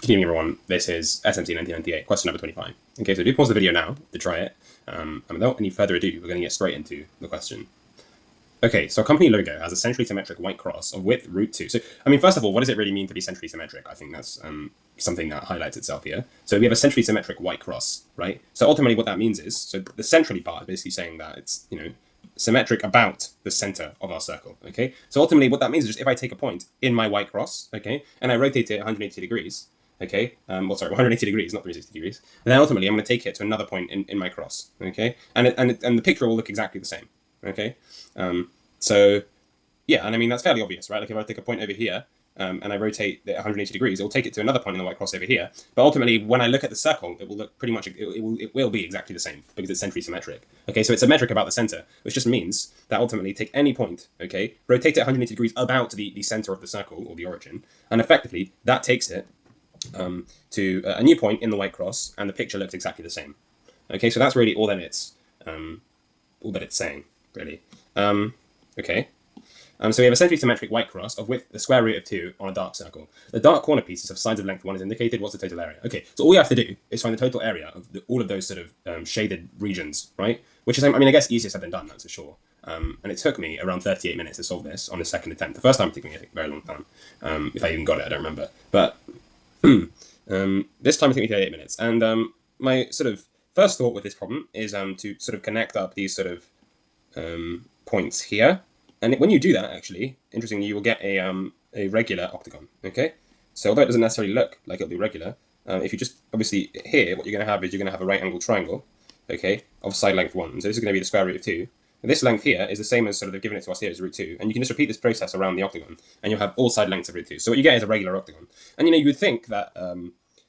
Good evening, everyone. This is SMC 1998, question number 25. Okay, so do pause the video now to try it. And without any further ado, we're going to get straight into the question. Okay, so our company logo has a centrally symmetric white cross of width √2. So, I mean, first of all, what does it really mean to be centrally symmetric? I think that's something that highlights itself here. So we have a centrally symmetric white cross, right? So ultimately what that means is, so the centrally part is basically saying that it's, symmetric about the center of our circle, okay? So ultimately what that means is just if I take a point in my white cross, okay, and I rotate it 180 degrees, okay, 180 degrees, not 360 degrees, and then ultimately I'm going to take it to another point in my cross, okay? And the picture will look exactly the same, okay? So, yeah, and I mean, that's fairly obvious, right? Like if I take a point over here, and I rotate it 180 degrees, it will take it to another point in the white cross over here. But ultimately, when I look at the circle, it will look pretty much, it will be exactly the same because it's centrally symmetric. Okay, so it's symmetric about the center, which just means that ultimately take any point, okay, rotate it 180 degrees about the center of the circle or the origin, and effectively that takes it to a new point in the white cross, and the picture looks exactly the same. Okay, so that's really all that it's saying, really. Okay. So we have a centrally symmetric white cross of width the square root of 2 on a dark circle. The dark corner pieces of sides of length 1 is indicated. What's the total area? Okay, so all you have to do is find the total area of all of those sort of shaded regions, right? Which is, I mean, I guess easier said than done, that's for sure. And it took me around 38 minutes to solve this on the second attempt. The first time it took me a very long time. If I even got it, I don't remember. But this time it took me 38 minutes. And my sort of first thought with this problem is to sort of connect up these sort of points here. And when you do that, actually, interestingly, you will get a regular octagon, okay? So although it doesn't necessarily look like it'll be regular, if you just, obviously, here, what you're going to have is you're going to have a right angle triangle, okay, of side length 1. So this is going to be the square root of 2. And this length here is the same as sort of they've given it to us here as √2. And you can just repeat this process around the octagon, and you'll have all side lengths of √2. So what you get is a regular octagon. And, you would think that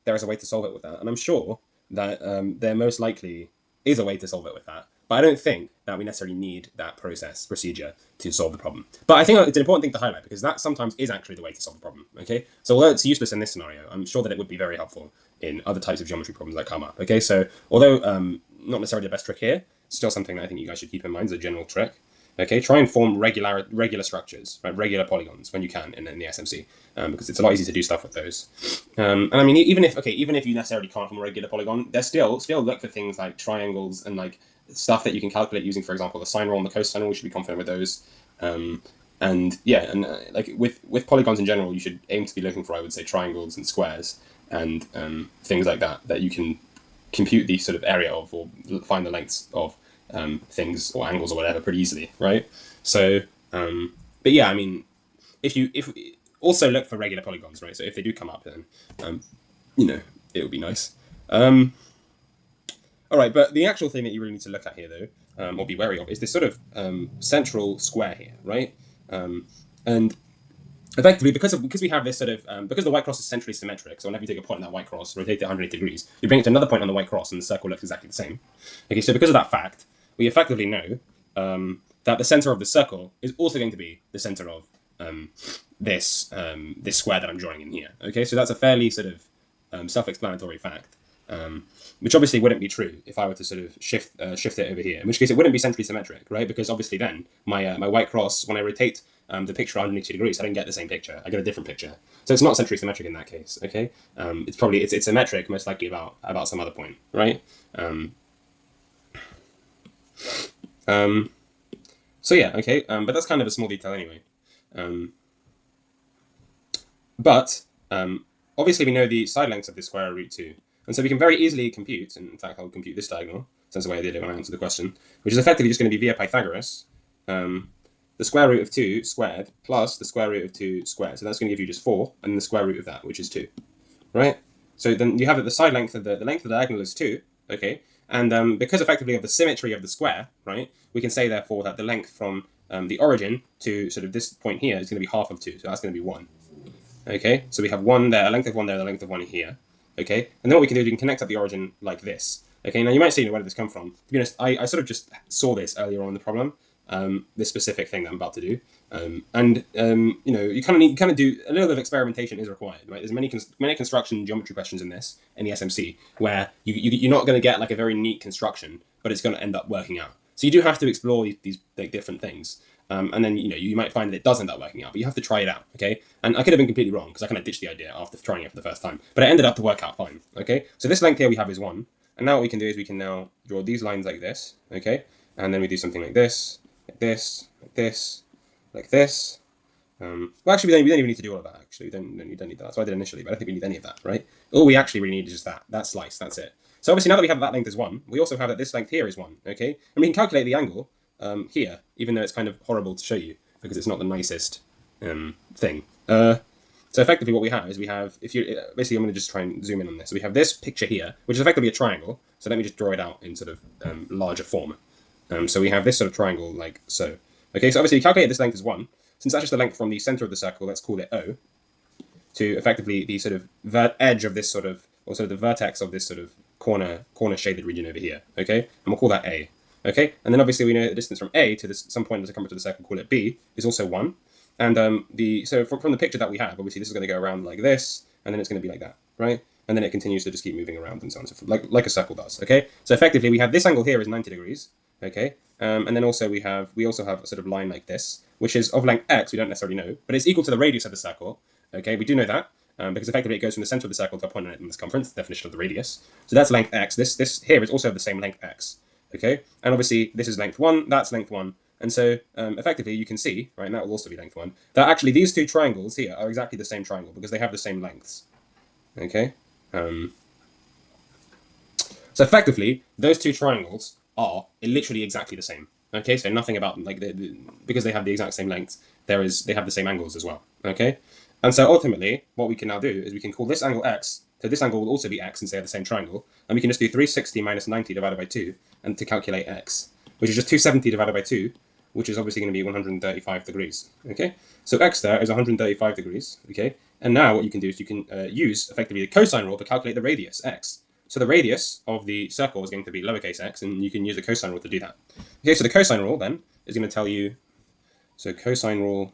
there is a way to solve it with that. And I'm sure that there most likely is a way to solve it with that. But I don't think that we necessarily need that procedure to solve the problem. But I think it's an important thing to highlight because that sometimes is actually the way to solve the problem, okay? So although it's useless in this scenario, I'm sure that it would be very helpful in other types of geometry problems that come up, okay? So although not necessarily the best trick here, still something that I think you guys should keep in mind as a general trick. Okay, try and form regular structures, right? Regular polygons when you can in the SMC, because it's a lot easier to do stuff with those. And I mean, even if you necessarily can't form a regular polygon, there's still look for things like triangles and like stuff that you can calculate using, for example, the sine rule and the cosine rule. We should be confident with those. And yeah, and like with polygons in general, you should aim to be looking for, I would say, triangles and squares and things like that you can compute the sort of area of or find the lengths of. Things or angles or whatever pretty easily, right? So, but yeah, I mean, if also look for regular polygons, right? So if they do come up, then it would be nice. All right, but the actual thing that you really need to look at here, though, or be wary of, is this sort of central square here, right? And effectively, because we have this sort of because the white cross is centrally symmetric, so whenever you take a point on that white cross, rotate it 180 degrees, you bring it to another point on the white cross, and the circle looks exactly the same. Okay, so because of that fact, we effectively know that the center of the circle is also going to be the center of this square that I'm drawing in here. Okay, so that's a fairly sort of self-explanatory fact, which obviously wouldn't be true if I were to sort of shift it over here. In which case, it wouldn't be centrally symmetric, right? Because obviously, then my white cross, when I rotate the picture 180 degrees, I don't get the same picture. I get a different picture. So it's not centrally symmetric in that case. Okay, it's probably it's symmetric most likely about some other point, right? So yeah, okay, but that's kind of a small detail anyway. But obviously we know the side lengths of this square are √2, and so we can very easily compute, and in fact I'll compute this diagonal, since the way I did it when I answered the question, which is effectively just going to be via Pythagoras, the square root of 2 squared plus the square root of 2 squared. So that's going to give you just 4, and then the square root of that, which is 2, right? So then you have that the side length of the length of the diagonal is 2, okay? And because effectively of the symmetry of the square, right, we can say therefore that the length from the origin to sort of this point here is going to be half of 2, so that's going to be 1. Okay, so we have 1 there, a length of 1 there, a length of 1 here. Okay, and then what we can do is we can connect up the origin like this. Okay, now you might say, where did this come from? To be honest, I sort of just saw this earlier on in the problem, this specific thing that I'm about to do. You kind of do a little bit of experimentation is required, right? There's many construction geometry questions in the SMC where you're not going to get like a very neat construction, but it's going to end up working out. So you do have to explore these like different things. And then you might find that it does end up working out, but you have to try it out, okay? And I could have been completely wrong because I kind of ditched the idea after trying it for the first time, but it ended up to work out fine, okay? So this length here we have is 1, and now what we can do is we can now draw these lines like this, okay? And then we do something like this, like this, like this, like this. Well, actually, we don't even need to do all of that. Actually, we don't need that. That's what I did initially, but I don't think we need any of that, right? All we actually really need is just that slice. That's it. So obviously, now that we have that length is 1, we also have that this length here is 1, okay? And we can calculate the angle here, even though it's kind of horrible to show you because it's not the nicest thing. So effectively, what we have is if you basically, I'm going to just try and zoom in on this. So we have this picture here, which is effectively a triangle. So let me just draw it out in sort of larger form. So we have this sort of triangle like so. Okay, so obviously, we calculate this length as 1. Since that's just the length from the center of the circle, let's call it O, to effectively the sort of edge of this sort of, or sort of the vertex of this sort of corner shaded region over here, okay? And we'll call that A, okay? And then obviously we know the distance from A to some point of the circumference of the circle, call it B, is also 1. And so from the picture that we have, obviously this is going to go around like this, and then it's going to be like that, right? And then it continues to just keep moving around and so on and so forth, like a circle does, okay? So effectively we have this angle here is 90 degrees, okay? And then also we also have a sort of line like this, which is of length x, we don't necessarily know, but it's equal to the radius of the circle, okay? We do know that, because effectively it goes from the center of the circle to a point on it in the circumference, the definition of the radius. So that's length x. This here is also the same length x, okay? And obviously this is length 1, that's length 1. And so effectively you can see, right, and that will also be length 1, that actually these two triangles here are exactly the same triangle because they have the same lengths, okay? So effectively, those two triangles are literally exactly the same. Okay, so nothing about them, like because they have the exact same length, they have the same angles as well. Okay, and so ultimately, what we can now do is we can call this angle x. So this angle will also be x since they have the same triangle, and we can just do 360 minus 90 divided by 2, and to calculate x, which is just 270 divided by 2, which is obviously going to be 135 degrees. Okay, so x there is 135 degrees. Okay, and now what you can do is you can use effectively the cosine rule to calculate the radius x. So the radius of the circle is going to be lowercase x, and you can use the cosine rule to do that. Okay, so the cosine rule then is going to tell you, so cosine rule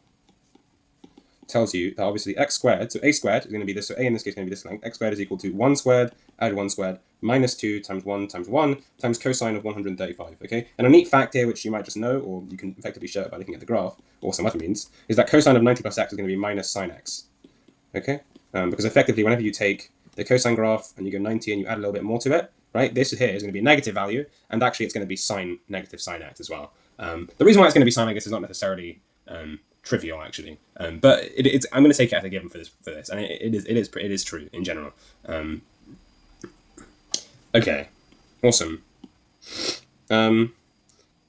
tells you that obviously x squared, so a squared is going to be this, so a in this case is going to be this length, x squared is equal to 1 squared, add 1 squared, minus 2 times 1 times 1 times cosine of 135, okay? And a neat fact here, which you might just know, or you can effectively show it by looking at the graph, or some other means, is that cosine of 90 plus x is going to be minus sine x, okay? Because effectively, whenever you take the cosine graph and you go 90 and you add a little bit more to it, right, this here is going to be a negative value, and actually it's going to be negative sine x as well. The reason why it's going to be sine x is not necessarily trivial, actually, but it's I'm going to take it as a given for this, and it is true in general. Okay, awesome.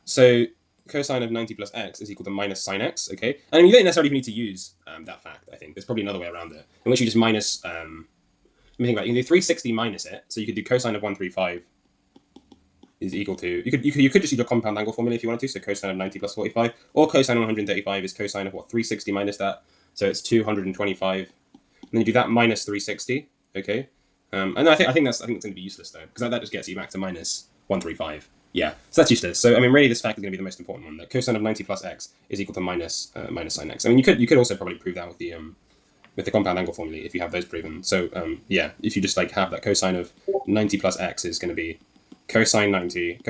So cosine of 90 plus x is equal to minus sine x, okay? And you don't necessarily need to use that fact, I think. There's probably another way around it, in which you just minus, let me think about it. You can do 360 minus it, so you could do cosine of 135 is equal to, you could just use your compound angle formula if you wanted to, so cosine of 90 plus 45, or cosine of 135 is cosine of what, 360 minus that, so it's 225, and then you do that minus 360, okay? And I think that's going to be useless though, because that just gets you back to minus 135. Yeah, so that's useless. So I mean, really, this fact is going to be the most important one. That cosine of 90 plus x is equal to minus sine x. I mean, you could also probably prove that with the compound angle formula if you have those proven. So yeah, if you just like have that cosine of 90 plus x is going to be cosine 90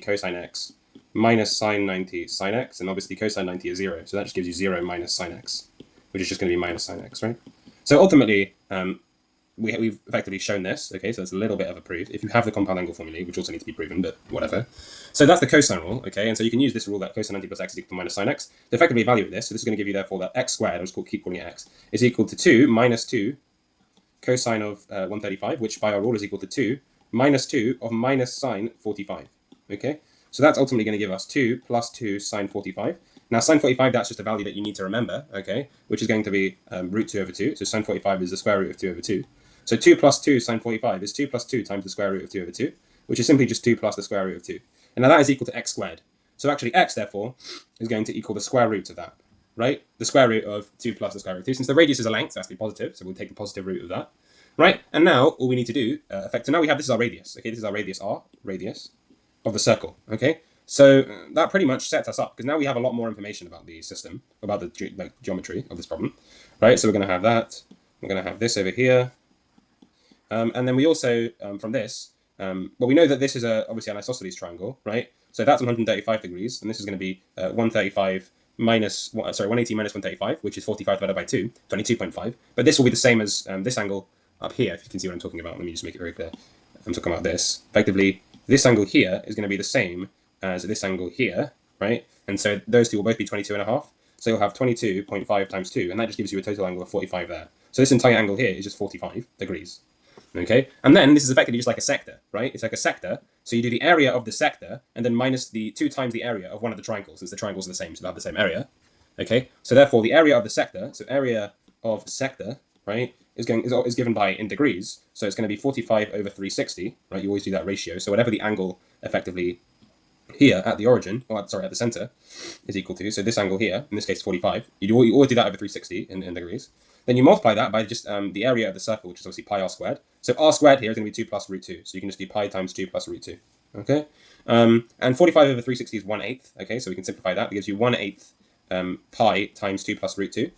cosine x minus sine 90 sine x, and obviously cosine 90 is 0, so that just gives you 0 minus sine x, which is just going to be minus sine x, right? So ultimately, we've effectively shown this, okay, so it's a little bit of a proof. If you have the compound angle formula, which also needs to be proven, but whatever. So that's the cosine rule, okay, and so you can use this rule that cosine 90 plus x is equal to minus sine x to effectively evaluate this. So this is going to give you, therefore, that x squared, I'll just keep calling it x, is equal to 2 minus 2 cosine of 135, which by our rule is equal to 2 minus 2 of minus sine 45, okay? So that's ultimately going to give us 2 plus 2 sine 45. Now, sine 45, that's just a value that you need to remember, okay, which is going to be root 2 over 2. So sine 45 is the square root of 2 over 2. So 2 plus 2 sine 45 is 2 plus 2 times the square root of 2 over 2, which is simply just 2 plus the square root of 2. And now that is equal to x squared. So actually x, therefore, is going to equal the square root of that, right? The square root of 2 plus the square root of 2. Since the radius is a length, that's the positive, so we'll take the positive root of that, right? And now all we need to do, so now we have, this is our radius, okay? This is our radius r, radius of the circle, okay? So that pretty much sets us up, because now we have a lot more information about the system, about the geometry of this problem, right? So we're going to have that, we're going to have this over here, and then we also, from this, well, we know that this is obviously an isosceles triangle, right? So that's 135 degrees, and this is going to be 135 minus, 180 minus 135, which is 45 divided by 2, 22.5. But this will be the same as this angle up here, if you can see what I'm talking about. Let me just make it very clear. I'm talking about this. Effectively, this angle here is going to be the same as this angle here, right? And so those two will both be 22.5. So you'll have 22.5 times 2, and that just gives you a total angle of 45 there. So this entire angle here is just 45 degrees. Okay, and then this is effectively just like a sector, right? It's like a sector. So you do the area of the sector and then minus the 2 times the area of one of the triangles, since the triangles are the same, so they have the same area. Okay, so therefore the area of the sector, so area of sector, right, is given by in degrees. So it's going to be 45 over 360, right? You always do that ratio. So whatever the angle effectively here at the origin, or sorry, at the center, is equal to, so this angle here, in this case 45, you always do that over 360 in degrees. Then you multiply that by just the area of the circle, which is obviously pi r squared. So r squared here is going to be 2 plus root 2. So you can just do pi times 2 plus root 2. Okay? And 45 over 360 is 1/8. Okay, so we can simplify that. That gives you 1/8 pi times 2 plus root 2.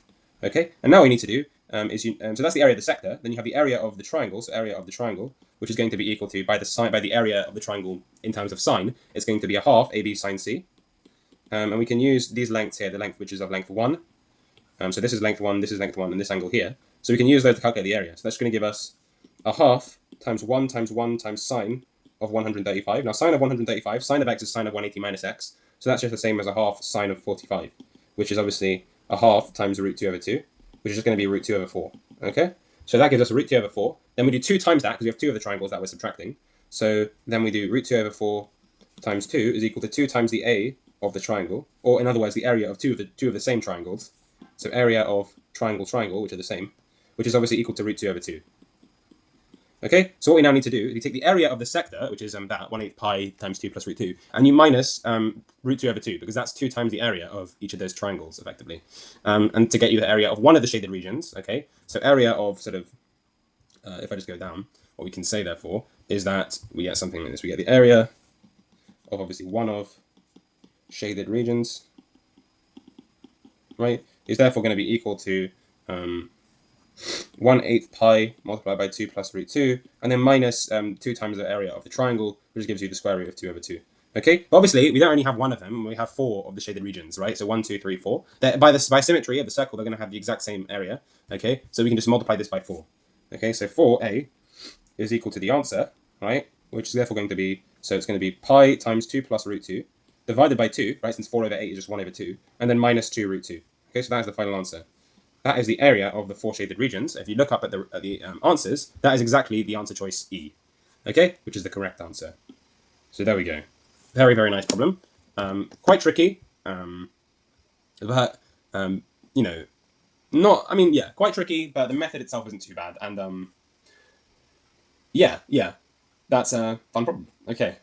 Okay? And now what you need to do is, so that's the area of the sector. Then you have the area of the triangle, so area of the triangle, which is going to be equal to, by the area of the triangle in terms of sine, it's going to be a half AB sine C. And we can use these lengths here, the length which is of length 1. So this is length 1, this is length 1, and this angle here. So we can use those to calculate the area. So that's going to give us a half times 1 times 1 times sine of 135. Now sine of 135, sine of x is sine of 180 minus x. So that's just the same as a half sine of 45, which is obviously a half times root 2 over 2, which is just going to be root 2 over 4. Okay? So that gives us root 2 over 4. Then we do 2 times that, because we have 2 of the triangles that we're subtracting. So then we do root 2 over 4 times 2 is equal to 2 times the a of the triangle, or in other words, the area of two of the same triangles. So area of triangle, which are the same, which is obviously equal to root 2 over 2. Okay, so what we now need to do is you take the area of the sector, which is that 1/8 pi times 2 plus root 2, and you minus root 2 over 2, because that's 2 times the area of each of those triangles, effectively. And to get you the area of one of the shaded regions, okay, so area of sort of, if I just go down, what we can say, therefore, is that we get something like this. We get the area of, obviously, one of shaded regions, right, is therefore going to be equal to 1/8 pi multiplied by 2 plus root 2, and then minus 2 times the area of the triangle, which gives you the square root of 2 over 2. Okay, but obviously we don't only have one of them, we have 4 of the shaded regions, right? So 1, 2, 3, 4. By symmetry of the circle, they're going to have the exact same area. Okay, so we can just multiply this by 4. Okay, so 4a is equal to the answer, right? Which is therefore going to be, so it's going to be pi times 2 plus root 2, divided by 2, right? Since 4 over 8 is just 1 over 2, and then minus 2 root 2. Okay, so that is the final answer. That is the area of the 4 shaded regions. If you look up at the answers, that is exactly the answer choice E. Okay, which is the correct answer. So there we go. Very, very nice problem. Quite tricky, but you know, quite tricky. But the method itself isn't too bad, and yeah, that's a fun problem. Okay.